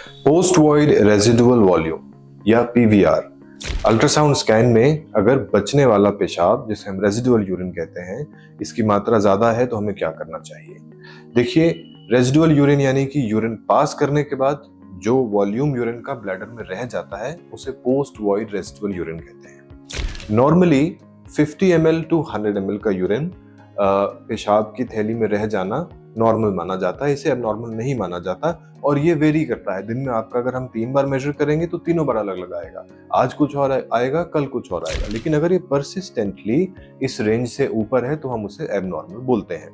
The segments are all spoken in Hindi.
पोस्ट वॉइड रेजिडुअल वॉल्यूम या पीवीआर। अल्ट्रासाउंड स्कैन में अगर बचने वाला पेशाब, जिसे हम रेजिडुअल यूरिन कहते हैं, इसकी मात्रा ज्यादा है तो हमें क्या करना चाहिए। देखिए, रेजिडुअल यूरिन यानी कि यूरिन पास करने के बाद जो वॉल्यूम यूरिन का ब्लैडर में रह जाता है उसे पोस्ट वॉइड रेजिडुअल यूरिन कहते हैं। नॉर्मली 50 ml टू 100 ml का यूरिन पेशाब की थैली में रह जाना नॉर्मल माना जाता है, इसे अब नॉर्मल नहीं माना जाता। और ये वेरी करता है, दिन में आपका अगर हम 3 बार मेजर करेंगे तो तीनों बार अलग अलग आएगा। आज कुछ और आएगा, कल कुछ और आएगा। लेकिन अगर ये परसिस्टेंटली इस रेंज से ऊपर है तो हम उसे एबनॉर्मल बोलते हैं।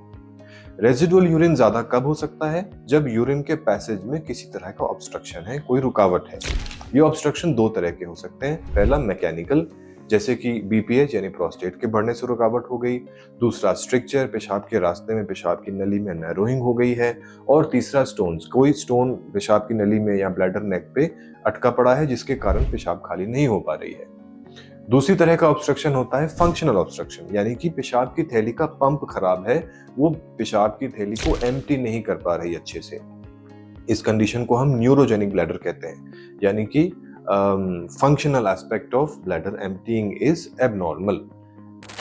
रेजिडुअल यूरिन ज्यादा कब हो सकता है? जब यूरिन के पैसेज में किसी तरह का ऑब्स्ट्रक्शन है, कोई रुकावट है। ये ऑब्स्ट्रक्शन दो तरह के हो सकते हैं। पहला मैकेनिकल, जैसे कि बीपीएच यानी प्रोस्टेट के बढ़ने से रुकावट हो गई। दूसरा स्ट्रिक्चर, पेशाब के रास्ते में पेशाब की नली में नैरोइंग हो गई है। और तीसरा स्टोन्स, कोई स्टोन पेशाब की नली में या ब्लैडर नेक पे अटका पड़ा है जिसके कारण पेशाब खाली नहीं हो पा रही है। दूसरी तरह का ऑब्स्ट्रक्शन होता है फंक्शनल ऑब्स्ट्रक्शन, यानी कि पेशाब की थैली का पंप खराब है, वो पेशाब की थैली को एम्प्टी नहीं कर पा रही अच्छे से। इस कंडीशन को हम न्यूरोजेनिक ब्लैडर कहते हैं, यानी कि functional aspect of bladder emptying is abnormal,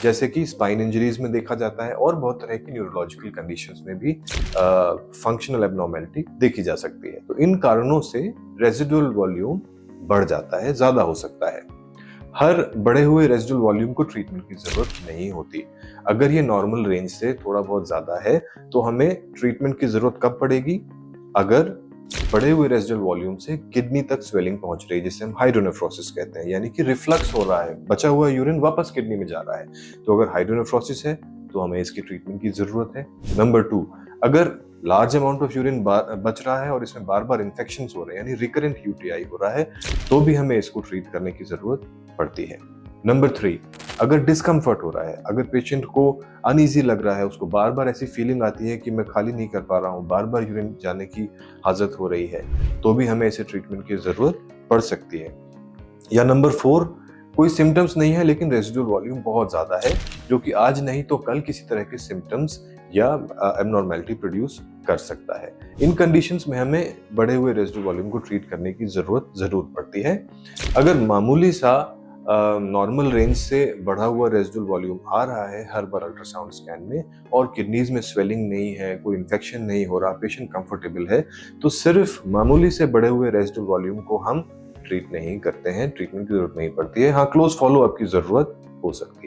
जैसे कि स्पाइन इंजरीज में देखा जाता है और बहुत तरह की न्यूरोलॉजिकल कंडीशंस में भी फंक्शनल एबनॉर्मेलिटी देखी जा सकती है। तो इन कारणों से रेजिडुअल वॉल्यूम बढ़ जाता है, ज्यादा हो सकता है। हर बढ़े हुए रेजिडुअल वॉल्यूम को ट्रीटमेंट की जरूरत नहीं होती। अगर ये नॉर्मल रेंज से थोड़ा बहुत ज्यादा है तो हमें ट्रीटमेंट की जरूरत कब पड़ेगी? अगर बढ़े हुए रेजिडुअल वॉल्यूम से किडनी तक स्वेलिंग पहुंच रही है, जिसे हम हाइड्रोनेफ्रोसिस कहते हैं, यानी कि रिफ्लक्स हो रहा है, बचा हुआ यूरिन वापस किडनी में जा रहा है। तो अगर हाइड्रोनेफ्रोसिस है तो हमें इसकी ट्रीटमेंट की जरूरत है। नंबर 2, अगर लार्ज अमाउंट ऑफ यूरिन बच रहा है और इसमें बार बार इन्फेक्शंस हो रहे हैं, यानी रिकरेंट यूटीआई हो रहा है, तो भी हमें इसको ट्रीट करने की जरूरत पड़ती है। नंबर 3, अगर डिस्कम्फर्ट हो रहा है, अगर पेशेंट को अनईजी लग रहा है, उसको बार बार ऐसी फीलिंग आती है कि मैं खाली नहीं कर पा रहा हूँ, बार बार यूरिन जाने की हाजत हो रही है, तो भी हमें इसे ट्रीटमेंट की जरूरत पड़ सकती है। या नंबर 4, कोई सिम्टम्स नहीं है लेकिन रेजिडुअल वॉल्यूम बहुत ज्यादा है, जो कि आज नहीं तो कल किसी तरह के सिम्टम्स या एबनॉर्मेलिटी प्रोड्यूस कर सकता है। इन कंडीशंस में हमें बढ़े हुए रेजिडुअल वॉल्यूम को ट्रीट करने की जरूरत जरूर पड़ती है। अगर मामूली सा नॉर्मल रेंज से बढ़ा हुआ रेजिडुअल वॉल्यूम आ रहा है हर बार अल्ट्रासाउंड स्कैन में और किडनीज में स्वेलिंग नहीं है, कोई इन्फेक्शन नहीं हो रहा, पेशेंट कंफर्टेबल है, तो सिर्फ मामूली से बढ़े हुए रेजिडुअल वॉल्यूम को हम ट्रीट नहीं करते हैं, ट्रीटमेंट की जरूरत नहीं पड़ती है। हाँ, क्लोज फॉलो अप की जरूरत हो सकती है।